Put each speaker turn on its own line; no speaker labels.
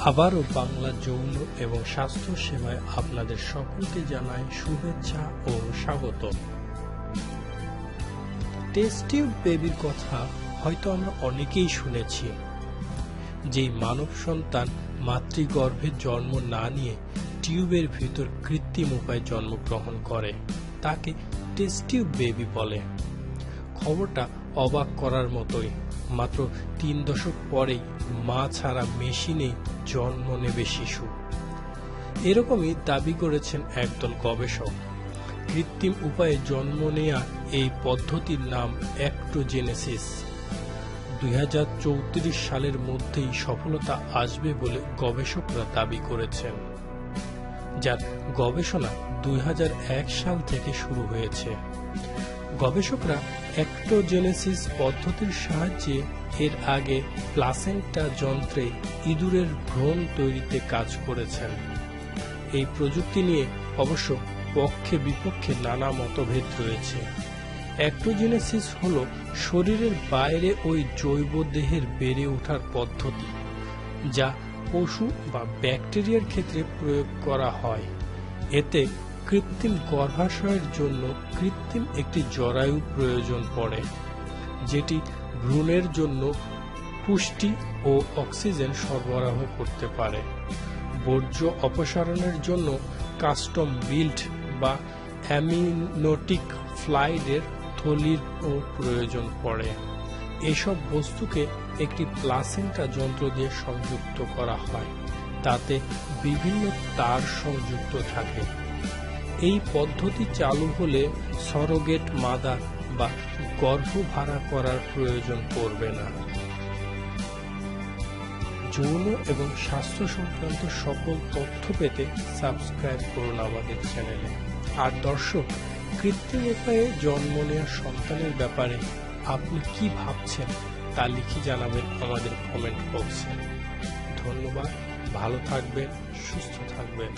আবারও বাংলা যৌন এবং স্বাস্থ্য সেবায় আপনাদের সকলকে জানাই শুভেচ্ছা ও স্বাগত। টেস্ট টিউব বেবির কথা হয়তো আমরা অনেকেই শুনেছি। যেই মানব সন্তান মাতৃগর্ভে জন্ম না নিয়ে টিউবের ভিতর কৃত্রিম উপায়ে জন্মগ্রহণ করে তাকে টেস্ট টিউব বেবি বলে। খবরটা অবাক করার মতোই। মাত্র 3 দশক পরেই মা ছাড়া মেশিনে জন্ম নেবে শিশু, এরকমই দাবি করেছেন একদল গবেষক। কৃত্রিম উপায়ে জন্ম নেয়া এই পদ্ধতির নাম অ্যাক্টোজেনেসিস। 2034 সালের মধ্যেই সফলতা আসবে বলে গবেষকরা দাবি করেছেন, যার গবেষণা 2001 সাল থেকে শুরু হয়েছে। গবেষকরা অ্যাক্টোজেনেসিস পদ্ধতির সাহায্যে এর আগে প্লাসেন্টা যন্ত্রে ইঁদুরের ভ্রূণ তৈরিতে কাজ করেছেন। এই প্রযুক্তি নিয়ে অবশ্য পক্ষে বিপক্ষে নানা মতভেদ রয়েছে। অ্যাক্টোজেনেসিস হল শরীরের বাইরে ওই জৈব দেহের বেড়ে ওঠার পদ্ধতি, যা পশু বা ব্যাকটেরিয়ার ক্ষেত্রে প্রয়োগ করা হয়। এতে কৃত্রিম গর্ভাশয়ের জন্য কৃত্রিম একটি জরায়ু প্রয়োজন পড়ে, যেটি ভ্রূণের জন্য পুষ্টি ও অক্সিজেন সরবরাহ করতে পারে। বর্জ্য অপসারণের জন্য কাস্টম বিল্ট বা অ্যামিনোটিক ফ্লাইডের থলির প্রয়োজন পড়ে। এসব বস্তুকে একটি প্লাসেন্টা যন্ত্র দিয়ে সংযুক্ত করা হয়, তাতে বিভিন্ন তার সংযুক্ত থাকে। এই পদ্ধতি চালু হলে সরোগেট মাদার বা গর্ভ ভাড়া করার প্রয়োজন পড়বে না। যৌন এবং স্বাস্থ্য সংক্রান্ত সকল তথ্য পেতে সাবস্ক্রাইব করুন আমাদের চ্যানেলে। আর দর্শক, কৃত্রিম উপায়ে জন্ম নেওয়া সন্তানের ব্যাপারে আপনি কি ভাবছেন তা লিখে জানাবেন আমাদের কমেন্ট বক্সে। ধন্যবাদ, ভালো থাকবেন, সুস্থ থাকবেন।